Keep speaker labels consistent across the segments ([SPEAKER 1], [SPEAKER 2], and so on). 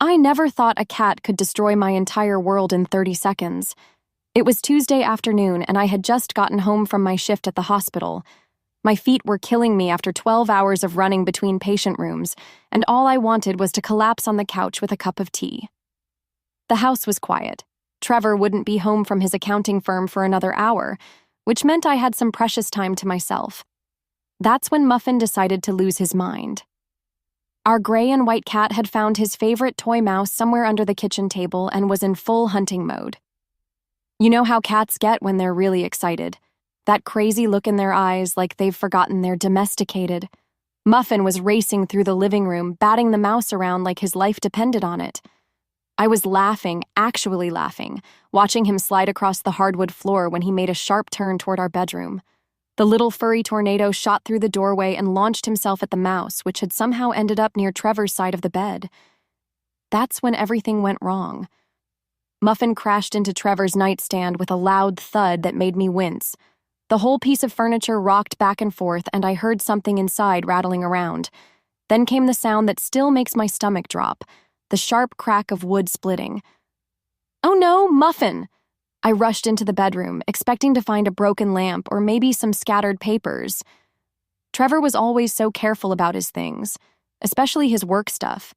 [SPEAKER 1] I never thought a cat could destroy my entire world in 30 seconds. It was Tuesday afternoon, and I had just gotten home from my shift at the hospital. My feet were killing me after 12 hours of running between patient rooms, and all I wanted was to collapse on the couch with a cup of tea. The house was quiet. Trevor wouldn't be home from his accounting firm for another hour, which meant I had some precious time to myself. That's when Muffin decided to lose his mind. Our gray and white cat had found his favorite toy mouse somewhere under the kitchen table and was in full hunting mode. You know how cats get when they're really excited. That crazy look in their eyes like they've forgotten they're domesticated. Muffin was racing through the living room, batting the mouse around like his life depended on it. I was laughing, actually laughing, watching him slide across the hardwood floor when he made a sharp turn toward our bedroom. The little furry tornado shot through the doorway and launched himself at the mouse, which had somehow ended up near Trevor's side of the bed. That's when everything went wrong. Muffin crashed into Trevor's nightstand with a loud thud that made me wince. The whole piece of furniture rocked back and forth, and I heard something inside rattling around. Then came the sound that still makes my stomach drop, the sharp crack of wood splitting. "Oh no, Muffin!" I rushed into the bedroom, expecting to find a broken lamp or maybe some scattered papers. Trevor was always so careful about his things, especially his work stuff.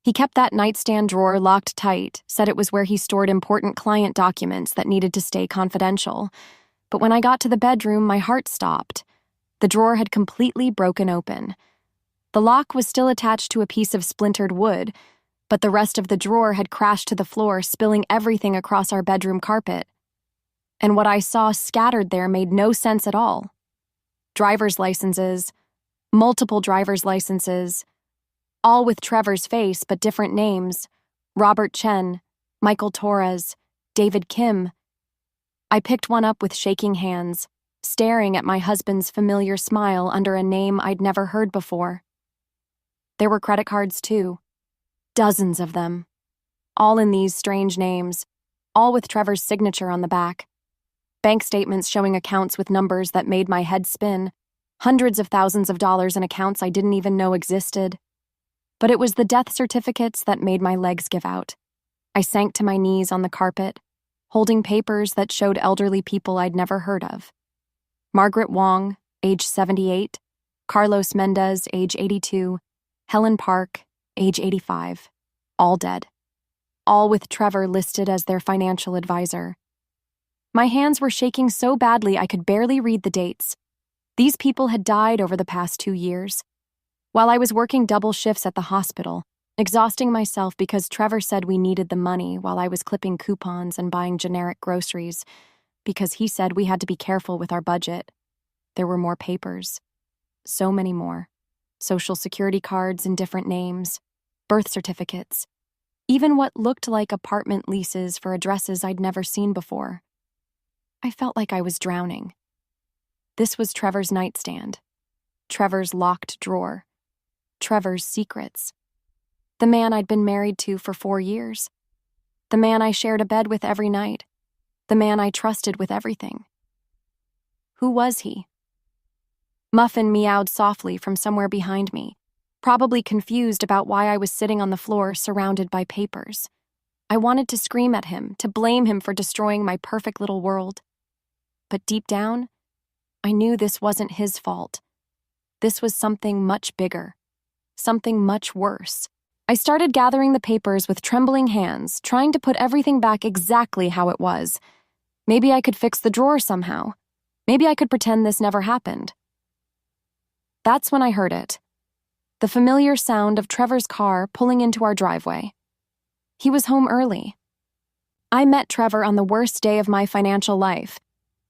[SPEAKER 1] He kept that nightstand drawer locked tight, said it was where he stored important client documents that needed to stay confidential. But when I got to the bedroom, my heart stopped. The drawer had completely broken open. The lock was still attached to a piece of splintered wood, but the rest of the drawer had crashed to the floor, spilling everything across our bedroom carpet. And what I saw scattered there made no sense at all. Driver's licenses, multiple driver's licenses, all with Trevor's face but different names: Robert Chen, Michael Torres, David Kim. I picked one up with shaking hands, staring at my husband's familiar smile under a name I'd never heard before. There were credit cards too. Dozens of them. All in these strange names, all with Trevor's signature on the back. Bank statements showing accounts with numbers that made my head spin. Hundreds of thousands of dollars in accounts I didn't even know existed. But it was the death certificates that made my legs give out. I sank to my knees on the carpet, holding papers that showed elderly people I'd never heard of. Margaret Wong, age 78, Carlos Mendez, age 82, Helen Park, age 85, all dead. All with Trevor listed as their financial advisor. My hands were shaking so badly I could barely read the dates. These people had died over the past 2 years. While I was working double shifts at the hospital, exhausting myself because Trevor said we needed the money while I was clipping coupons and buying generic groceries, because he said we had to be careful with our budget. There were more papers. So many more. Social security cards in different names, birth certificates, even what looked like apartment leases for addresses I'd never seen before. I felt like I was drowning. This was Trevor's nightstand, Trevor's locked drawer, Trevor's secrets. The man I'd been married to for 4 years. The man I shared a bed with every night. The man I trusted with everything. Who was he? Muffin meowed softly from somewhere behind me, probably confused about why I was sitting on the floor surrounded by papers. I wanted to scream at him, to blame him for destroying my perfect little world. But deep down, I knew this wasn't his fault. This was something much bigger, something much worse. I started gathering the papers with trembling hands, trying to put everything back exactly how it was. Maybe I could fix the drawer somehow. Maybe I could pretend this never happened. That's when I heard it. The familiar sound of Trevor's car pulling into our driveway. He was home early. I met Trevor on the worst day of my financial life.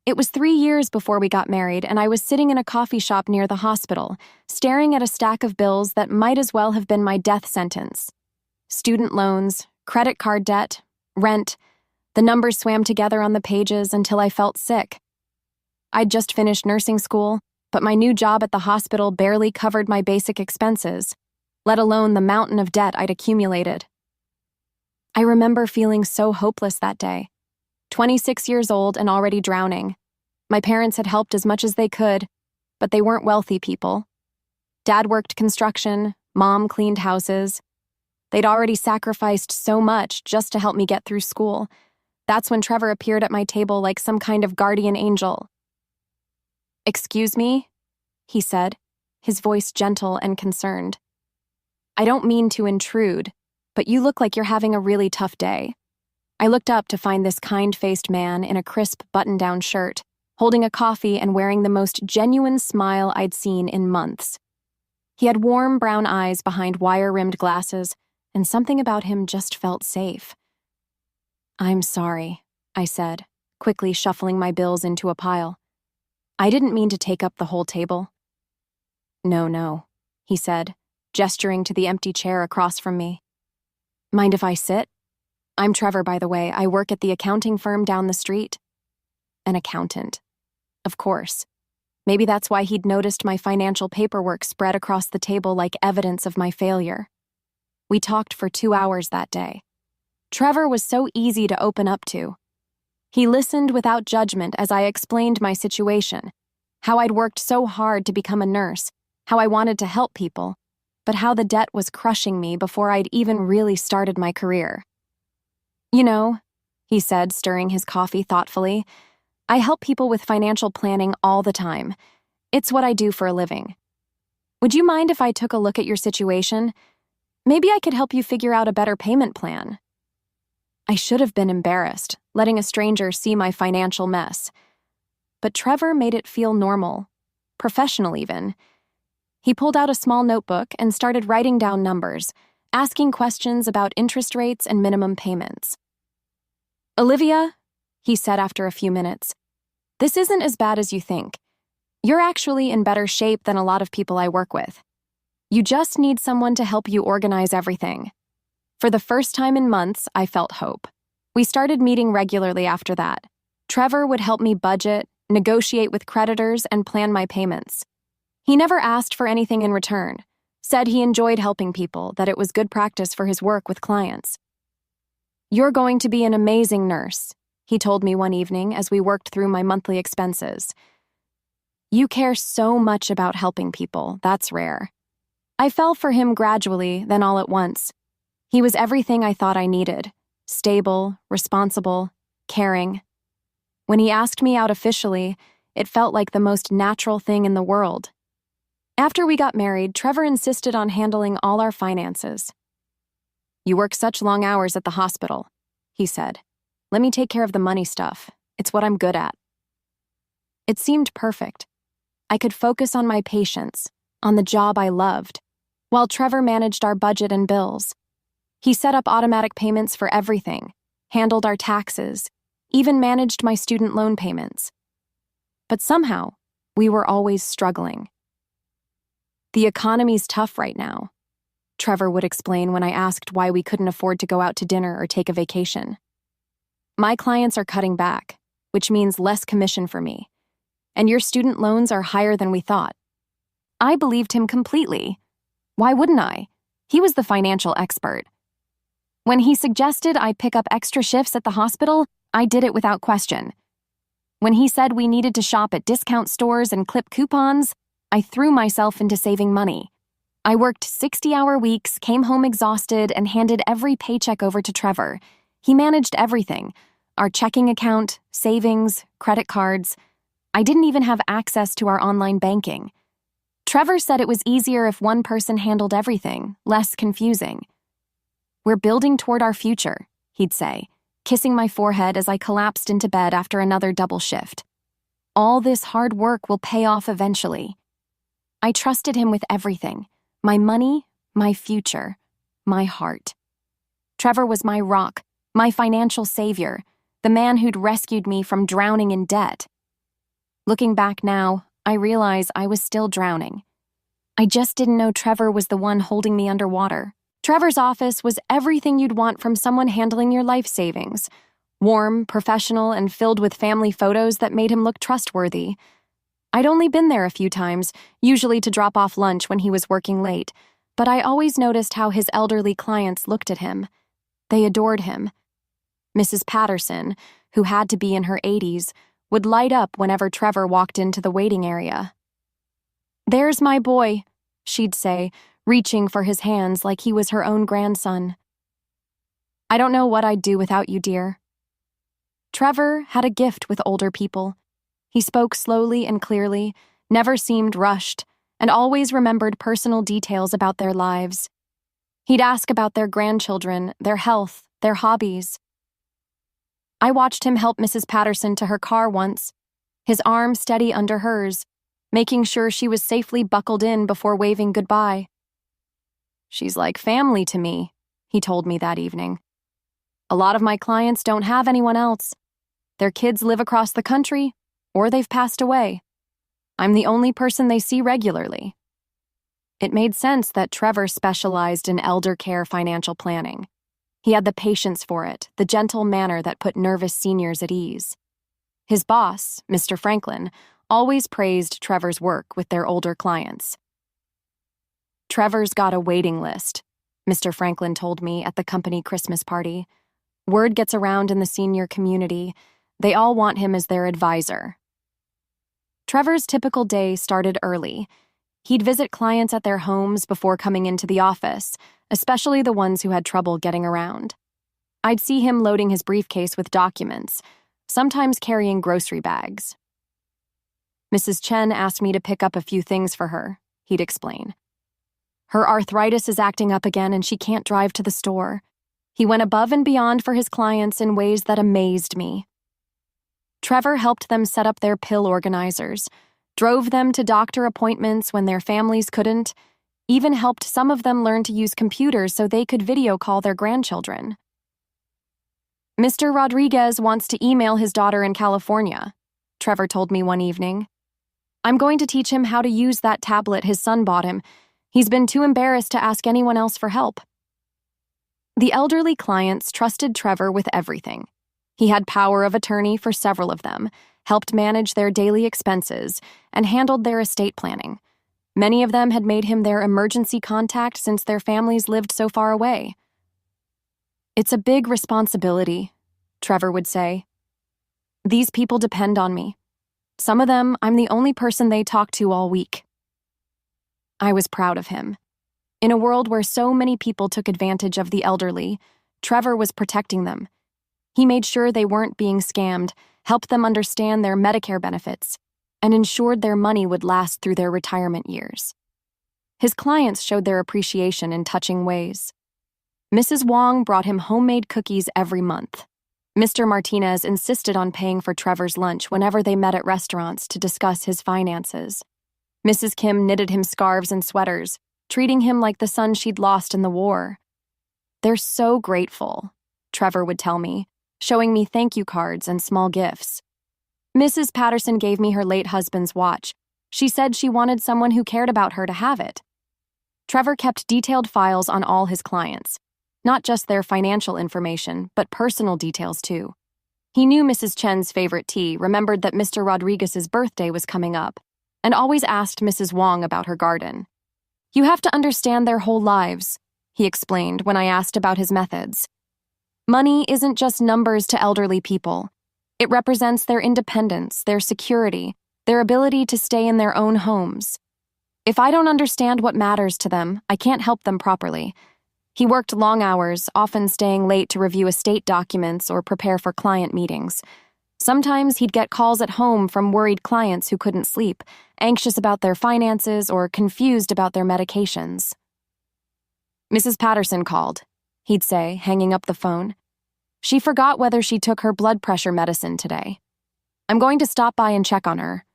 [SPEAKER 1] It was 3 years before we got married, and I was sitting in a coffee shop near the hospital, staring at a stack of bills that might as well have been my death sentence. Student loans, credit card debt, rent. The numbers swam together on the pages until I felt sick. I'd just finished nursing school, but my new job at the hospital barely covered my basic expenses, let alone the mountain of debt I'd accumulated. I remember feeling so hopeless that day. 26 years old and already drowning. My parents had helped as much as they could, but they weren't wealthy people. Dad worked construction, Mom cleaned houses. They'd already sacrificed so much just to help me get through school. That's when Trevor appeared at my table like some kind of guardian angel. "Excuse me?" he said, his voice gentle and concerned. "I don't mean to intrude, but you look like you're having a really tough day." I looked up to find this kind-faced man in a crisp button-down shirt, holding a coffee and wearing the most genuine smile I'd seen in months. He had warm brown eyes behind wire-rimmed glasses, and something about him just felt safe. "I'm sorry," I said, quickly shuffling my bills into a pile. "I didn't mean to take up the whole table." No, he said, gesturing to the empty chair across from me. "Mind if I sit? I'm Trevor, by the way. I work at the accounting firm down the street." An accountant. Of course. Maybe that's why he'd noticed my financial paperwork spread across the table like evidence of my failure. We talked for 2 hours that day. Trevor was so easy to open up to. He listened without judgment as I explained my situation, how I'd worked so hard to become a nurse, how I wanted to help people, but how the debt was crushing me before I'd even really started my career. "You know," he said, stirring his coffee thoughtfully, "I help people with financial planning all the time. It's what I do for a living. Would you mind if I took a look at your situation? Maybe I could help you figure out a better payment plan." I should have been embarrassed, letting a stranger see my financial mess. But Trevor made it feel normal, professional even. He pulled out a small notebook and started writing down numbers, asking questions about interest rates and minimum payments. "Olivia," he said after a few minutes, "this isn't as bad as you think. You're actually in better shape than a lot of people I work with. You just need someone to help you organize everything." For the first time in months, I felt hope. We started meeting regularly after that. Trevor would help me budget, negotiate with creditors, and plan my payments. He never asked for anything in return, said he enjoyed helping people, that it was good practice for his work with clients. "You're going to be an amazing nurse," he told me one evening as we worked through my monthly expenses. "You care so much about helping people, that's rare." I fell for him gradually, then all at once. He was everything I thought I needed: stable, responsible, caring. When he asked me out officially, it felt like the most natural thing in the world. After we got married, Trevor insisted on handling all our finances. "You work such long hours at the hospital," he said. "Let me take care of the money stuff. It's what I'm good at." It seemed perfect. I could focus on my patients, on the job I loved, while Trevor managed our budget and bills. He set up automatic payments for everything, handled our taxes, even managed my student loan payments. But somehow, we were always struggling. "The economy's tough right now," Trevor would explain when I asked why we couldn't afford to go out to dinner or take a vacation. "My clients are cutting back, which means less commission for me. And your student loans are higher than we thought." I believed him completely. Why wouldn't I? He was the financial expert. When he suggested I pick up extra shifts at the hospital, I did it without question. When he said we needed to shop at discount stores and clip coupons, I threw myself into saving money. I worked 60-hour weeks, came home exhausted, and handed every paycheck over to Trevor. He managed everything: our checking account, savings, credit cards. I didn't even have access to our online banking. Trevor said it was easier if one person handled everything, less confusing. "We're building toward our future," he'd say, kissing my forehead as I collapsed into bed after another double shift. "All this hard work will pay off eventually." I trusted him with everything: my money, my future, my heart. Trevor was my rock, my financial savior, the man who'd rescued me from drowning in debt. Looking back now, I realize I was still drowning. I just didn't know Trevor was the one holding me underwater. Trevor's office was everything you'd want from someone handling your life savings: warm, professional, and filled with family photos that made him look trustworthy. I'd only been there a few times, usually to drop off lunch when he was working late, but I always noticed how his elderly clients looked at him. They adored him. Mrs. Patterson, who had to be in her 80s, would light up whenever Trevor walked into the waiting area. "There's my boy," she'd say, reaching for his hands like he was her own grandson. "I don't know what I'd do without you, dear." Trevor had a gift with older people. He spoke slowly and clearly, never seemed rushed, and always remembered personal details about their lives. He'd ask about their grandchildren, their health, their hobbies. I watched him help Mrs. Patterson to her car once, his arm steady under hers, making sure she was safely buckled in before waving goodbye. "She's like family to me," he told me that evening. "A lot of my clients don't have anyone else. Their kids live across the country, or they've passed away. I'm the only person they see regularly." It made sense that Trevor specialized in elder care financial planning. He had the patience for it, the gentle manner that put nervous seniors at ease. His boss, Mr. Franklin, always praised Trevor's work with their older clients. "Trevor's got a waiting list," Mr. Franklin told me at the company Christmas party. "Word gets around in the senior community. They all want him as their advisor." Trevor's typical day started early. He'd visit clients at their homes before coming into the office, especially the ones who had trouble getting around. I'd see him loading his briefcase with documents, sometimes carrying grocery bags. "Mrs. Chen asked me to pick up a few things for her," he'd explain. "Her arthritis is acting up again and she can't drive to the store." He went above and beyond for his clients in ways that amazed me. Trevor helped them set up their pill organizers, drove them to doctor appointments when their families couldn't, even helped some of them learn to use computers so they could video call their grandchildren. "Mr. Rodriguez wants to email his daughter in California," Trevor told me one evening. "I'm going to teach him how to use that tablet his son bought him. He's been too embarrassed to ask anyone else for help." The elderly clients trusted Trevor with everything. He had power of attorney for several of them, helped manage their daily expenses, and handled their estate planning. Many of them had made him their emergency contact since their families lived so far away. "It's a big responsibility," Trevor would say. "These people depend on me. Some of them, I'm the only person they talk to all week." I was proud of him. In a world where so many people took advantage of the elderly, Trevor was protecting them. He made sure they weren't being scammed, helped them understand their Medicare benefits, and ensured their money would last through their retirement years. His clients showed their appreciation in touching ways. Mrs. Wong brought him homemade cookies every month. Mr. Martinez insisted on paying for Trevor's lunch whenever they met at restaurants to discuss his finances. Mrs. Kim knitted him scarves and sweaters, treating him like the son she'd lost in the war. "They're so grateful," Trevor would tell me, showing me thank you cards and small gifts. "Mrs. Patterson gave me her late husband's watch. She said she wanted someone who cared about her to have it." Trevor kept detailed files on all his clients, not just their financial information, but personal details too. He knew Mrs. Chen's favorite tea, remembered that Mr. Rodriguez's birthday was coming up, and always asked Mrs. Wong about her garden. "You have to understand their whole lives," he explained when I asked about his methods. "Money isn't just numbers to elderly people. It represents their independence, their security, their ability to stay in their own homes. If I don't understand what matters to them, I can't help them properly." He worked long hours, often staying late to review estate documents or prepare for client meetings. Sometimes he'd get calls at home from worried clients who couldn't sleep, anxious about their finances or confused about their medications. "Mrs. Patterson called," he'd say, hanging up the phone. "She forgot whether she took her blood pressure medicine today. I'm going to stop by and check on her."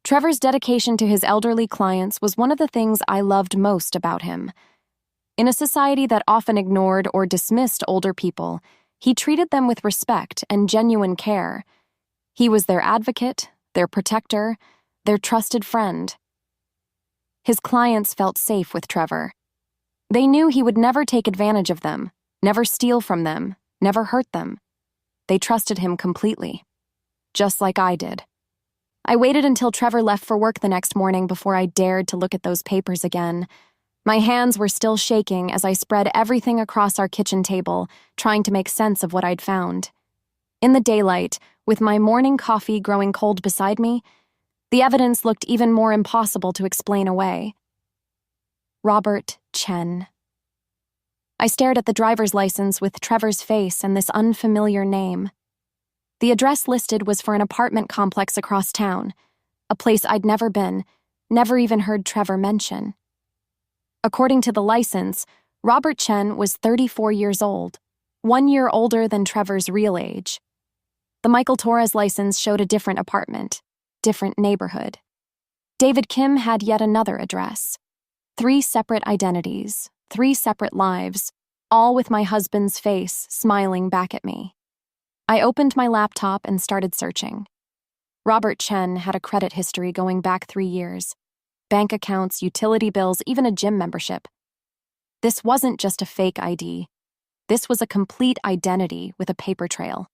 [SPEAKER 1] Trevor's dedication to his elderly clients was one of the things I loved most about him. In a society that often ignored or dismissed older people, he treated them with respect and genuine care. He was their advocate, their protector, their trusted friend. His clients felt safe with Trevor. They knew he would never take advantage of them, never steal from them, never hurt them. They trusted him completely, just like I did. I waited until Trevor left for work the next morning before I dared to look at those papers again. My hands were still shaking as I spread everything across our kitchen table, trying to make sense of what I'd found. In the daylight, with my morning coffee growing cold beside me, the evidence looked even more impossible to explain away. Robert Chen. I stared at the driver's license with Trevor's face and this unfamiliar name. The address listed was for an apartment complex across town, a place I'd never been, never even heard Trevor mention. According to the license, Robert Chen was 34 years old, 1 year older than Trevor's real age. The Michael Torres license showed a different apartment, different neighborhood. David Kim had yet another address. 3 separate identities, 3 separate lives, all with my husband's face smiling back at me. I opened my laptop and started searching. Robert Chen had a credit history going back 3 years. Bank accounts, utility bills, even a gym membership. This wasn't just a fake ID. This was a complete identity with a paper trail.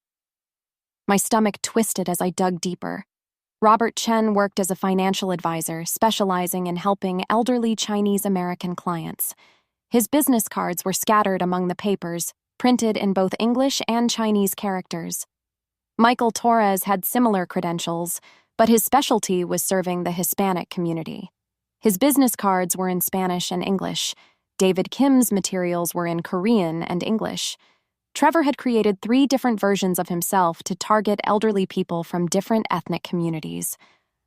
[SPEAKER 1] My stomach twisted as I dug deeper. Robert Chen worked as a financial advisor, specializing in helping elderly Chinese American clients. His business cards were scattered among the papers, printed in both English and Chinese characters. Michael Torres had similar credentials, but his specialty was serving the Hispanic community. His business cards were in Spanish and English. David Kim's materials were in Korean and English. Trevor had created 3 different versions of himself to target elderly people from different ethnic communities.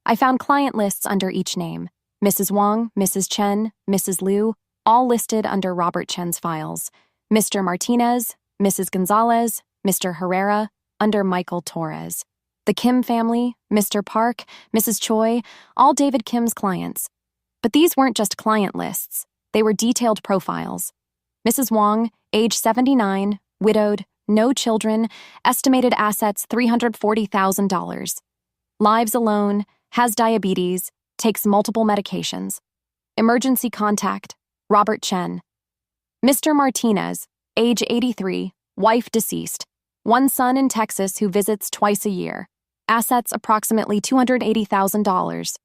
[SPEAKER 1] I found client lists under each name: Mrs. Wong, Mrs. Chen, Mrs. Liu, all listed under Robert Chen's files. Mr. Martinez, Mrs. Gonzalez, Mr. Herrera, under Michael Torres. The Kim family, Mr. Park, Mrs. Choi, all David Kim's clients. But these weren't just client lists. They were detailed profiles. Mrs. Wong, age 79, widowed, no children, estimated assets $340,000. Lives alone, has diabetes, takes multiple medications. Emergency contact, Robert Chen. Mr. Martinez, age 83, wife deceased. 1 son in Texas who visits twice a year. Assets approximately $280,000.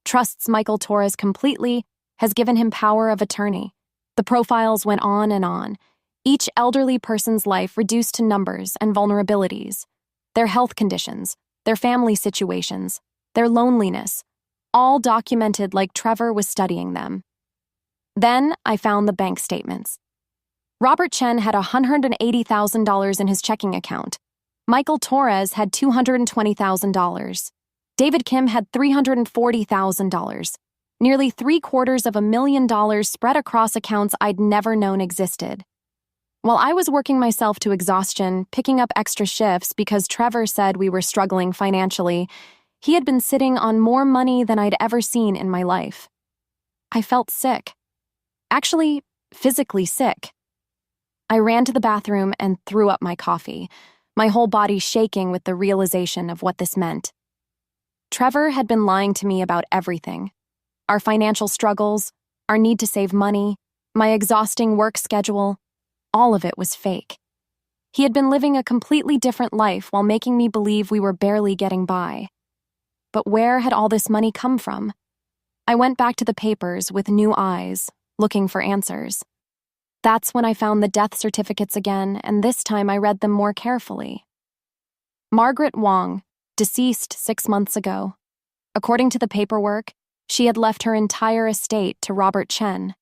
[SPEAKER 1] Trusts Michael Torres completely, has given him power of attorney. The profiles went on and on. Each elderly person's life reduced to numbers and vulnerabilities. Their health conditions, their family situations, their loneliness, all documented like Trevor was studying them. Then I found the bank statements. Robert Chen had $180,000 in his checking account. Michael Torres had $220,000. David Kim had $340,000. Nearly $750,000 spread across accounts I'd never known existed. While I was working myself to exhaustion, picking up extra shifts because Trevor said we were struggling financially, he had been sitting on more money than I'd ever seen in my life. I felt sick. Actually, physically sick. I ran to the bathroom and threw up my coffee, my whole body shaking with the realization of what this meant. Trevor had been lying to me about everything. Our financial struggles, our need to save money, my exhausting work schedule, all of it was fake. He had been living a completely different life while making me believe we were barely getting by. But where had all this money come from? I went back to the papers with new eyes, looking for answers. That's when I found the death certificates again, and this time I read them more carefully. Margaret Wong, deceased 6 months ago. According to the paperwork, she had left her entire estate to Robert Chen.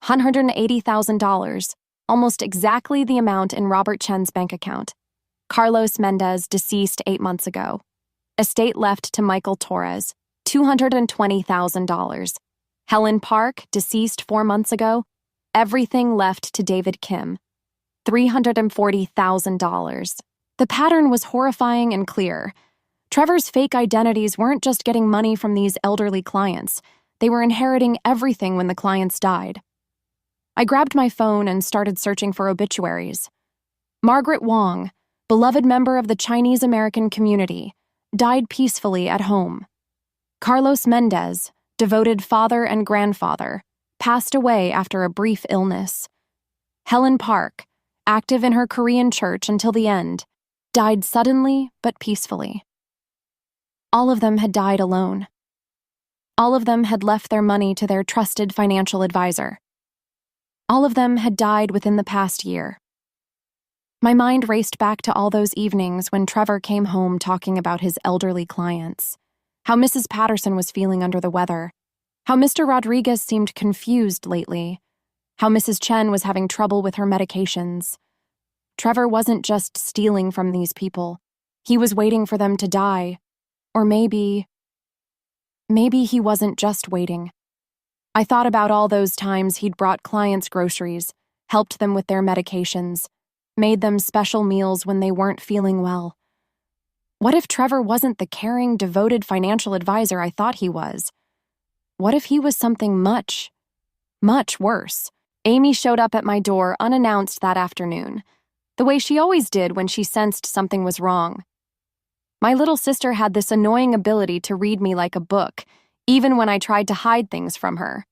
[SPEAKER 1] $180,000, almost exactly the amount in Robert Chen's bank account. Carlos Mendez, deceased 8 months ago. Estate left to Michael Torres, $220,000. Helen Park, deceased 4 months ago. Everything left to David Kim, $340,000. The pattern was horrifying and clear. Trevor's fake identities weren't just getting money from these elderly clients. They were inheriting everything when the clients died. I grabbed my phone and started searching for obituaries. Margaret Wong, beloved member of the Chinese American community, died peacefully at home. Carlos Mendez, devoted father and grandfather, passed away after a brief illness. Helen Park, active in her Korean church until the end, died suddenly but peacefully. All of them had died alone. All of them had left their money to their trusted financial advisor. All of them had died within the past year. My mind raced back to all those evenings when Trevor came home talking about his elderly clients, how Mrs. Patterson was feeling under the weather, How Mr. Rodriguez seemed confused lately. How Mrs. Chen was having trouble with her medications. Trevor wasn't just stealing from these people. He was waiting for them to die. Or maybe he wasn't just waiting. I thought about all those times he'd brought clients groceries, helped them with their medications, made them special meals when they weren't feeling well. What if Trevor wasn't the caring, devoted financial advisor I thought he was? What if he was something much, much worse? Amy showed up at my door unannounced that afternoon, the way she always did when she sensed something was wrong. My little sister had this annoying ability to read me like a book, even when I tried to hide things from her.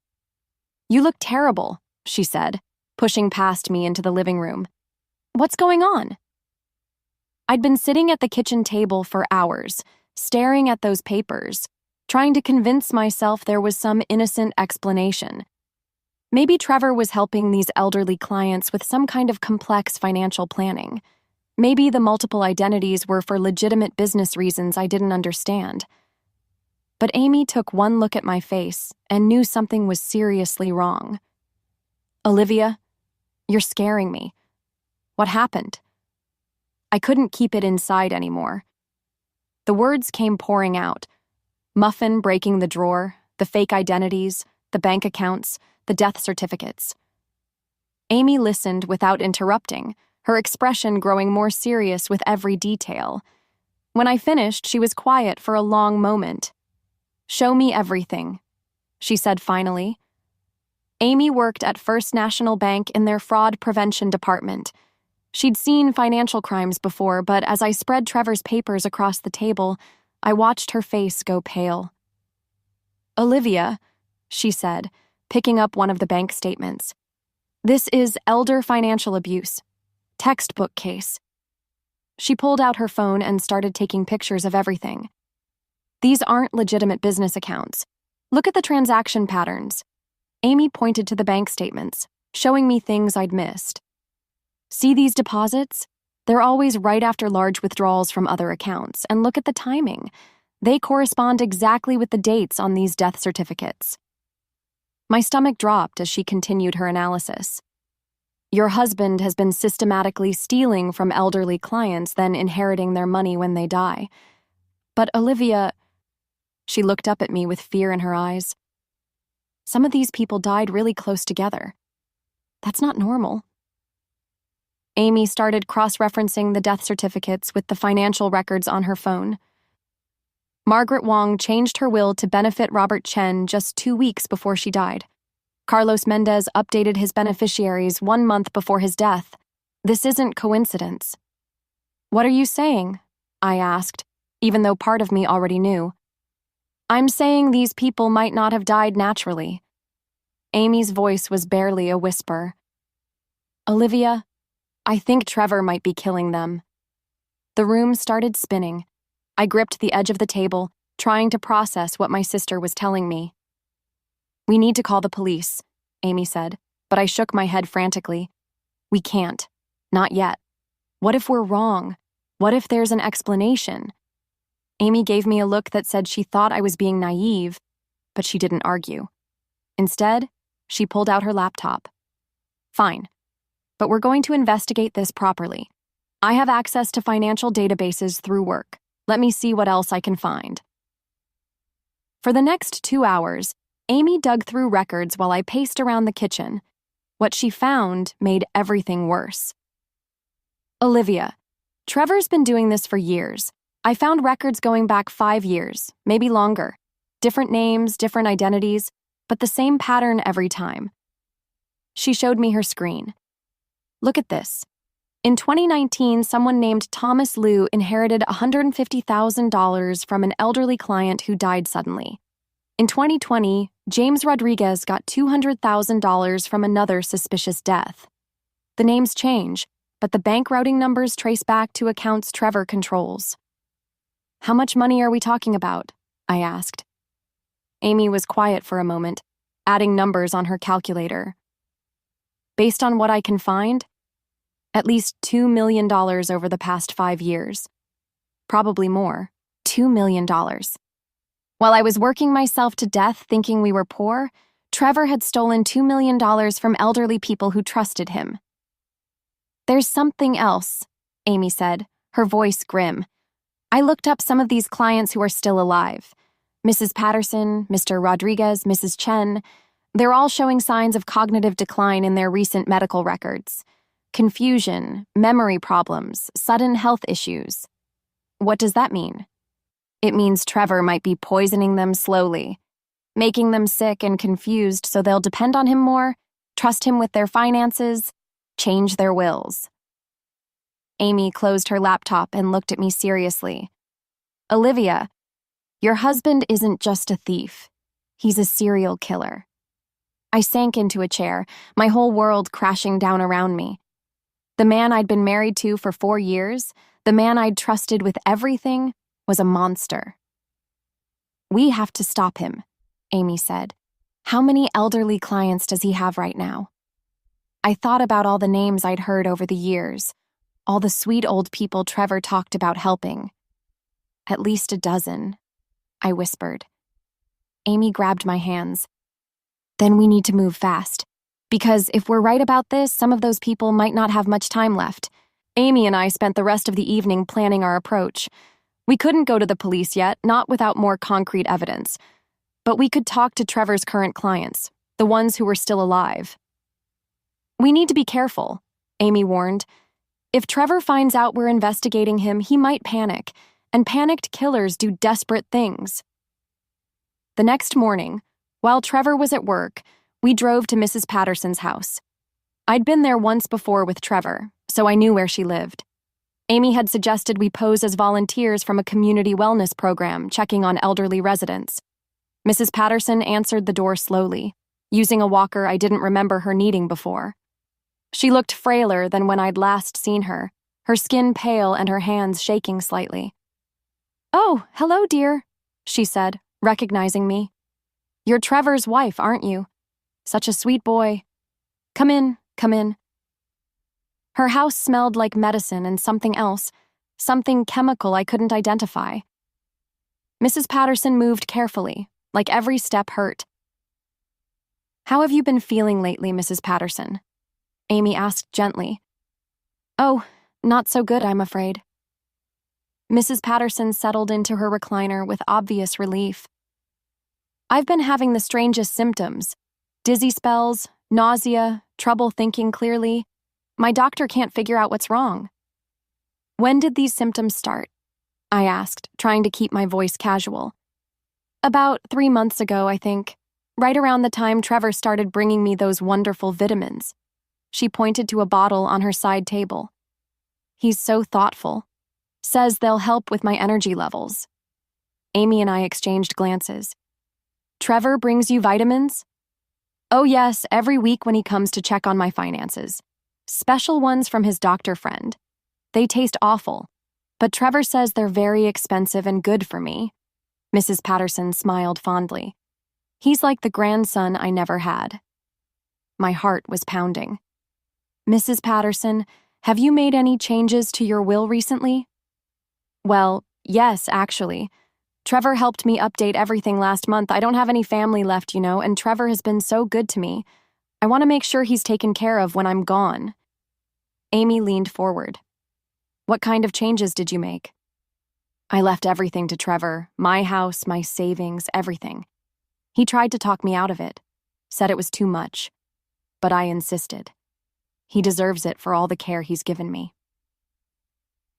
[SPEAKER 1] "You look terrible," she said, pushing past me into the living room. "What's going on?" I'd been sitting at the kitchen table for hours, staring at those papers, trying to convince myself there was some innocent explanation. Maybe Trevor was helping these elderly clients with some kind of complex financial planning. Maybe the multiple identities were for legitimate business reasons I didn't understand. But Amy took one look at my face and knew something was seriously wrong. "Olivia, you're scaring me. What happened?" I couldn't keep it inside anymore. The words came pouring out. Muffin breaking the drawer, the fake identities, the bank accounts, the death certificates. Amy listened without interrupting, her expression growing more serious with every detail. When I finished, she was quiet for a long moment. "Show me everything," she said finally. Amy worked at First National Bank in their fraud prevention department. She'd seen financial crimes before, but as I spread Trevor's papers across the table, I watched her face go pale. "Olivia," she said, picking up one of the bank statements. "This is elder financial abuse. Textbook case." She pulled out her phone and started taking pictures of everything. "These aren't legitimate business accounts. Look at the transaction patterns." Amy pointed to the bank statements, showing me things I'd missed. "See these deposits? They're always right after large withdrawals from other accounts, and look at the timing. They correspond exactly with the dates on these death certificates." My stomach dropped as she continued her analysis. "Your husband has been systematically stealing from elderly clients, then inheriting their money when they die. But Olivia," she looked up at me with fear in her eyes, "some of these people died really close together. That's not normal." Amy started cross-referencing the death certificates with the financial records on her phone. Margaret Wong changed her will to benefit Robert Chen just 2 weeks before she died. Carlos Mendez updated his beneficiaries 1 month before his death. This isn't coincidence. "What are you saying?" I asked, even though part of me already knew. "I'm saying these people might not have died naturally." Amy's voice was barely a whisper. "Olivia, I think Trevor might be killing them." The room started spinning. I gripped the edge of the table, trying to process what my sister was telling me. "We need to call the police," Amy said, but I shook my head frantically. "We can't. Not yet. What if we're wrong? What if there's an explanation?" Amy gave me a look that said she thought I was being naive, but she didn't argue. Instead, she pulled out her laptop. "Fine. But we're going to investigate this properly. I have access to financial databases through work. Let me see what else I can find." For the next 2 hours, Amy dug through records while I paced around the kitchen. What she found made everything worse. "Olivia, Trevor's been doing this for years. I found records going back 5 years, maybe longer. Different names, different identities, but the same pattern every time." She showed me her screen. "Look at this. In 2019, someone named Thomas Liu inherited $150,000 from an elderly client who died suddenly. In 2020, James Rodriguez got $200,000 from another suspicious death. The names change, but the bank routing numbers trace back to accounts Trevor controls." "How much money are we talking about?" I asked. Amy was quiet for a moment, adding numbers on her calculator. "Based on what I can find, at least $2 million over the past 5 years. Probably more. $2 million. While I was working myself to death thinking we were poor, Trevor had stolen $2 million from elderly people who trusted him. There's something else, Amy said, her voice grim. I looked up some of these clients who are still alive. Mrs. Patterson, Mr. Rodriguez, Mrs. Chen. They're all showing signs of cognitive decline in their recent medical records. Confusion, memory problems, sudden health issues. What does that mean? It means Trevor might be poisoning them slowly, making them sick and confused so they'll depend on him more, trust him with their finances, change their wills. Amy closed her laptop and looked at me seriously. Olivia, your husband isn't just a thief. He's a serial killer. I sank into a chair, my whole world crashing down around me. The man I'd been married to for 4 years, the man I'd trusted with everything, was a monster. We have to stop him, Amy said. How many elderly clients does he have right now? I thought about all the names I'd heard over the years, all the sweet old people Trevor talked about helping. At least a dozen, I whispered. Amy grabbed my hands. Then we need to move fast, because if we're right about this, some of those people might not have much time left. Amy and I spent the rest of the evening planning our approach. We couldn't go to the police yet, not without more concrete evidence. But we could talk to Trevor's current clients, the ones who were still alive. We need to be careful, Amy warned. If Trevor finds out we're investigating him, he might panic, and panicked killers do desperate things. The next morning, while Trevor was at work, we drove to Mrs. Patterson's house. I'd been there once before with Trevor, so I knew where she lived. Amy had suggested we pose as volunteers from a community wellness program checking on elderly residents. Mrs. Patterson answered the door slowly, using a walker I didn't remember her needing before. She looked frailer than when I'd last seen her skin pale and her hands shaking slightly. "Oh, hello, dear," she said, recognizing me. "You're Trevor's wife, aren't you? Such a sweet boy. Come in, come in." Her house smelled like medicine and something else, something chemical I couldn't identify. Mrs. Patterson moved carefully, like every step hurt. "How have you been feeling lately, Mrs. Patterson?" Amy asked gently. "Oh, not so good, I'm afraid." Mrs. Patterson settled into her recliner with obvious relief. "I've been having the strangest symptoms. Dizzy spells, nausea, trouble thinking clearly. My doctor can't figure out what's wrong." "When did these symptoms start?" I asked, trying to keep my voice casual. "About 3 months ago, I think. Right around the time Trevor started bringing me those wonderful vitamins." She pointed to a bottle on her side table. "He's so thoughtful. Says they'll help with my energy levels." Amy and I exchanged glances. "Trevor brings you vitamins?" "Oh yes, every week when he comes to check on my finances. Special ones from his doctor friend. They taste awful, but Trevor says they're very expensive and good for me." Mrs. Patterson smiled fondly. "He's like the grandson I never had." My heart was pounding. "Mrs. Patterson, have you made any changes to your will recently?" "Well, yes, actually. Trevor helped me update everything last month. I don't have any family left, and Trevor has been so good to me. I want to make sure he's taken care of when I'm gone." Amy leaned forward. "What kind of changes did you make?" "I left everything to Trevor, my house, my savings, everything. He tried to talk me out of it, said it was too much, but I insisted. He deserves it for all the care he's given me."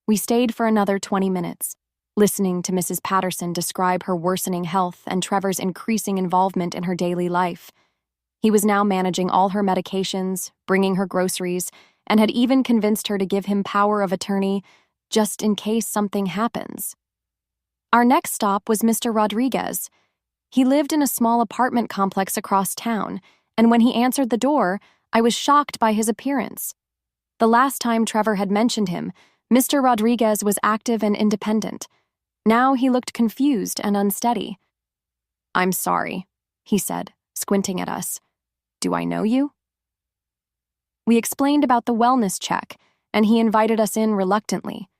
[SPEAKER 1] We stayed for another 20 minutes, listening to Mrs. Patterson describe her worsening health and Trevor's increasing involvement in her daily life. He was now managing all her medications, bringing her groceries, and had even convinced her to give him power of attorney just in case something happens. Our next stop was Mr. Rodriguez. He lived in a small apartment complex across town, and when he answered the door, I was shocked by his appearance. The last time Trevor had mentioned him, Mr. Rodriguez was active and independent. Now he looked confused and unsteady. "I'm sorry," he said, squinting at us. "Do I know you?" We explained about the wellness check, and he invited us in reluctantly.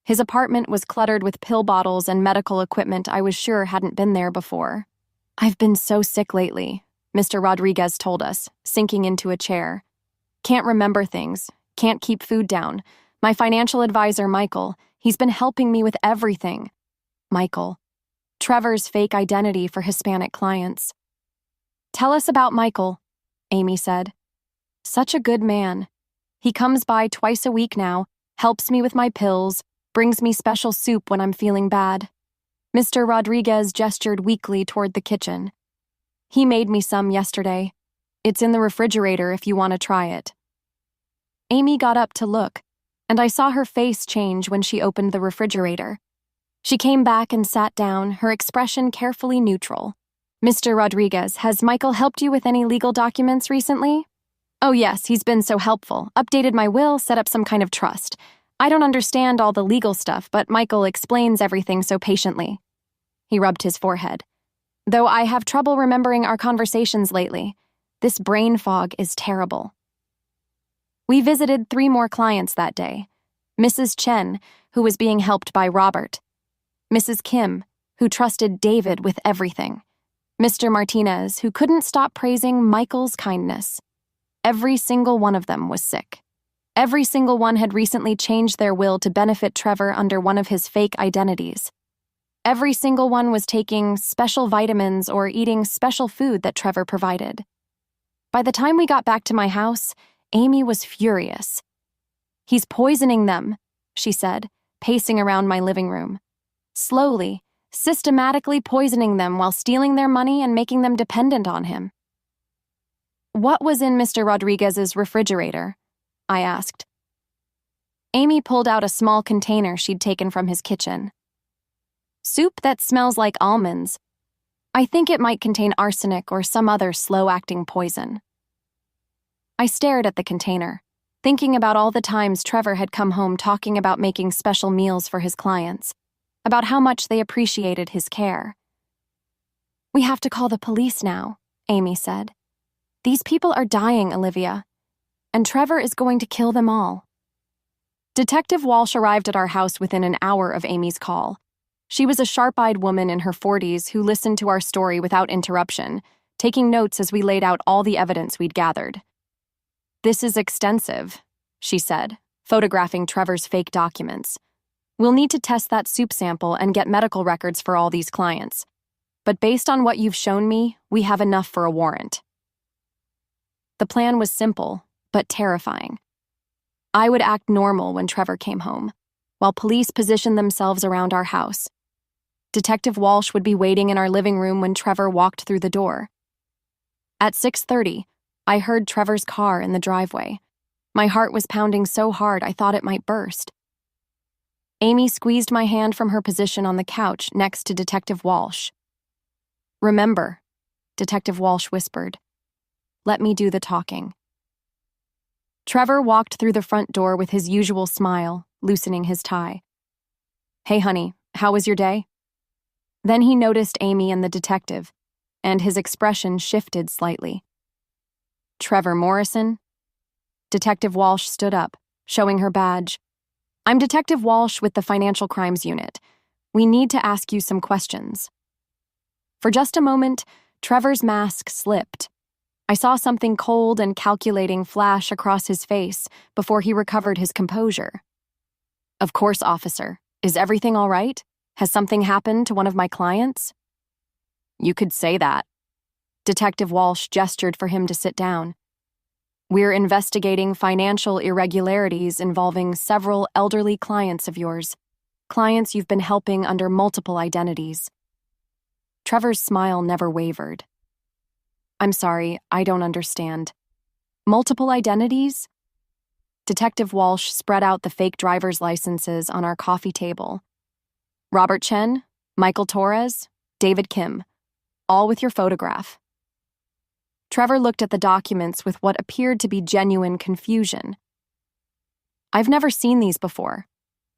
[SPEAKER 1] His apartment was cluttered with pill bottles and medical equipment I was sure hadn't been there before. "I've been so sick lately," Mr. Rodriguez told us, sinking into a chair. "Can't remember things, can't keep food down. My financial advisor, Michael, he's been helping me with everything." Michael. Trevor's fake identity for Hispanic clients. "Tell us about Michael," Amy said. "Such a good man. He comes by twice a week now, helps me with my pills, brings me special soup when I'm feeling bad." Mr. Rodriguez gestured weakly toward the kitchen. "He made me some yesterday. It's in the refrigerator if you want to try it." Amy got up to look, and I saw her face change when she opened the refrigerator. She came back and sat down, her expression carefully neutral. "Mr. Rodriguez, has Michael helped you with any legal documents recently?" "Oh yes, he's been so helpful. Updated my will, set up some kind of trust. I don't understand all the legal stuff, but Michael explains everything so patiently." He rubbed his forehead. "Though I have trouble remembering our conversations lately. This brain fog is terrible." We visited 3 more clients that day. Mrs. Chen, who was being helped by Robert. Mrs. Kim, who trusted David with everything. Mr. Martinez, who couldn't stop praising Michael's kindness. Every single one of them was sick. Every single one had recently changed their will to benefit Trevor under one of his fake identities. Every single one was taking special vitamins or eating special food that Trevor provided. By the time we got back to my house, Amy was furious. "He's poisoning them," she said, pacing around my living room. "Slowly, systematically poisoning them while stealing their money and making them dependent on him." "What was in Mr. Rodriguez's refrigerator?" I asked. Amy pulled out a small container she'd taken from his kitchen. "Soup that smells like almonds. I think it might contain arsenic or some other slow-acting poison." I stared at the container, thinking about all the times Trevor had come home talking about making special meals for his clients, about how much they appreciated his care. "We have to call the police now," Amy said. "These people are dying, Olivia, and Trevor is going to kill them all." Detective Walsh arrived at our house within an hour of Amy's call. She was a sharp-eyed woman in her 40s who listened to our story without interruption, taking notes as we laid out all the evidence we'd gathered. "This is extensive," she said, photographing Trevor's fake documents. "We'll need to test that soup sample and get medical records for all these clients. But based on what you've shown me, we have enough for a warrant." The plan was simple, but terrifying. I would act normal when Trevor came home, while police positioned themselves around our house. Detective Walsh would be waiting in our living room when Trevor walked through the door. At 6:30, I heard Trevor's car in the driveway. My heart was pounding so hard I thought it might burst. Amy squeezed my hand from her position on the couch next to Detective Walsh. "Remember," Detective Walsh whispered. "Let me do the talking." Trevor walked through the front door with his usual smile, loosening his tie. "Hey, honey, how was your day?" Then he noticed Amy and the detective, and his expression shifted slightly. "Trevor Morrison?" Detective Walsh stood up, showing her badge. "I'm Detective Walsh with the Financial Crimes Unit. We need to ask you some questions." For just a moment, Trevor's mask slipped. I saw something cold and calculating flash across his face before he recovered his composure. "Of course, officer. Is everything all right? Has something happened to one of my clients?" "You could say that." Detective Walsh gestured for him to sit down. "We're investigating financial irregularities involving several elderly clients of yours, clients you've been helping under multiple identities." Trevor's smile never wavered. "I'm sorry, I don't understand. Multiple identities?" Detective Walsh spread out the fake driver's licenses on our coffee table. "Robert Chen, Michael Torres, David Kim, all with your photograph." Trevor looked at the documents with what appeared to be genuine confusion. "I've never seen these before.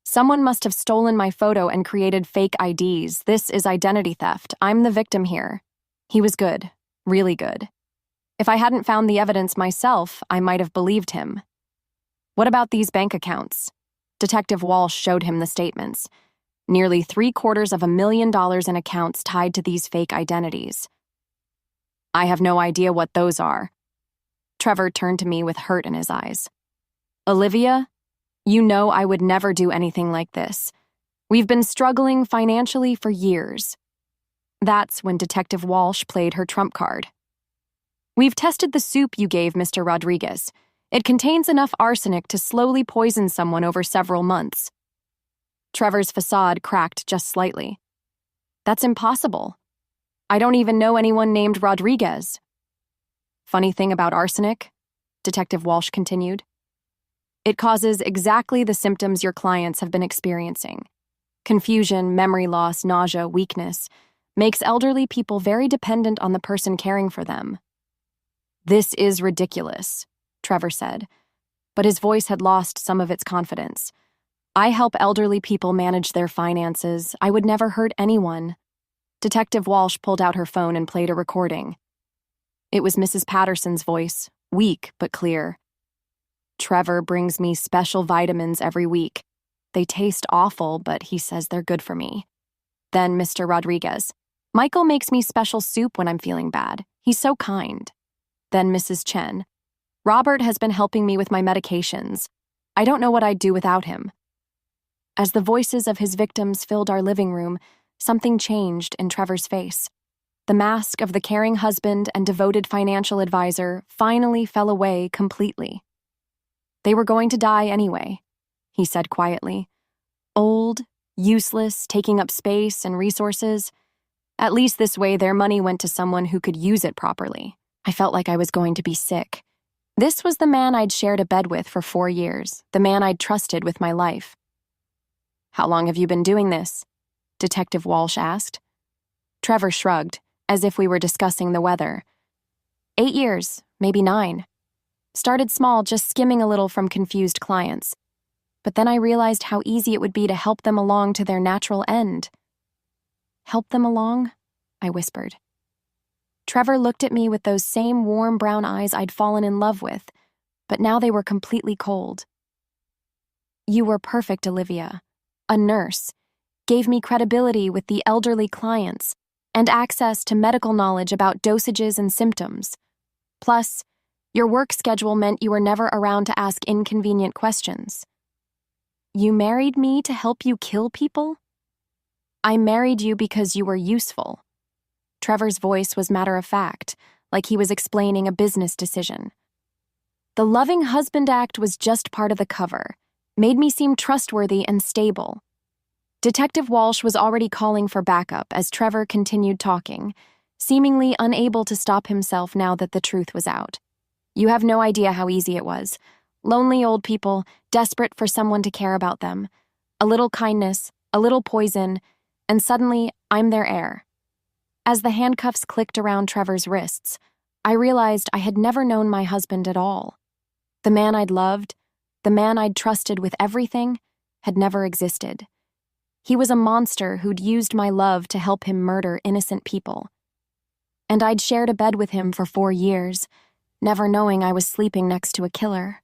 [SPEAKER 1] Someone must have stolen my photo and created fake IDs. This is identity theft. I'm the victim here." He was good. Really good. If I hadn't found the evidence myself, I might have believed him. "What about these bank accounts?" Detective Walsh showed him the statements. Nearly $750,000 in accounts tied to these fake identities. I have no idea what those are. Trevor turned to me with hurt in his eyes. Olivia, you know I would never do anything like this. We've been struggling financially for years. That's when Detective Walsh played her trump card. We've tested the soup you gave Mr. Rodriguez. It contains enough arsenic to slowly poison someone over several months. Trevor's facade cracked just slightly. That's impossible. I don't even know anyone named Rodriguez. Funny thing about arsenic, Detective Walsh continued. It causes exactly the symptoms your clients have been experiencing. Confusion, memory loss, nausea, weakness. Makes elderly people very dependent on the person caring for them. This is ridiculous, Trevor said, but his voice had lost some of its confidence. I help elderly people manage their finances. I would never hurt anyone. Detective Walsh pulled out her phone and played a recording. It was Mrs. Patterson's voice, weak but clear. Trevor brings me special vitamins every week. They taste awful, but he says they're good for me. Then Mr. Rodriguez. Michael makes me special soup when I'm feeling bad. He's so kind. Then Mrs. Chen. Robert has been helping me with my medications. I don't know what I'd do without him. As the voices of his victims filled our living room, something changed in Trevor's face. The mask of the caring husband and devoted financial advisor finally fell away completely. They were going to die anyway, he said quietly. Old, useless, taking up space and resources. At least this way their money went to someone who could use it properly. I felt like I was going to be sick. This was the man I'd shared a bed with for 4 years, the man I'd trusted with my life. How long have you been doing this? Detective Walsh asked. Trevor shrugged, as if we were discussing the weather. 8 years, maybe 9. Started small, just skimming a little from confused clients. But then I realized how easy it would be to help them along to their natural end. Help them along? I whispered. Trevor looked at me with those same warm brown eyes I'd fallen in love with, but now they were completely cold. You were perfect, Olivia. A nurse. Gave me credibility with the elderly clients and access to medical knowledge about dosages and symptoms. Plus, your work schedule meant you were never around to ask inconvenient questions. You married me to help you kill people? I married you because you were useful. Trevor's voice was matter-of-fact, like he was explaining a business decision. The loving husband act was just part of the cover, made me seem trustworthy and stable. Detective Walsh was already calling for backup as Trevor continued talking, seemingly unable to stop himself now that the truth was out. You have no idea how easy it was. Lonely old people, desperate for someone to care about them. A little kindness, a little poison, and suddenly I'm their heir. As the handcuffs clicked around Trevor's wrists, I realized I had never known my husband at all. The man I'd loved, the man I'd trusted with everything, had never existed. He was a monster who'd used my love to help him murder innocent people. And I'd shared a bed with him for 4 years, never knowing I was sleeping next to a killer.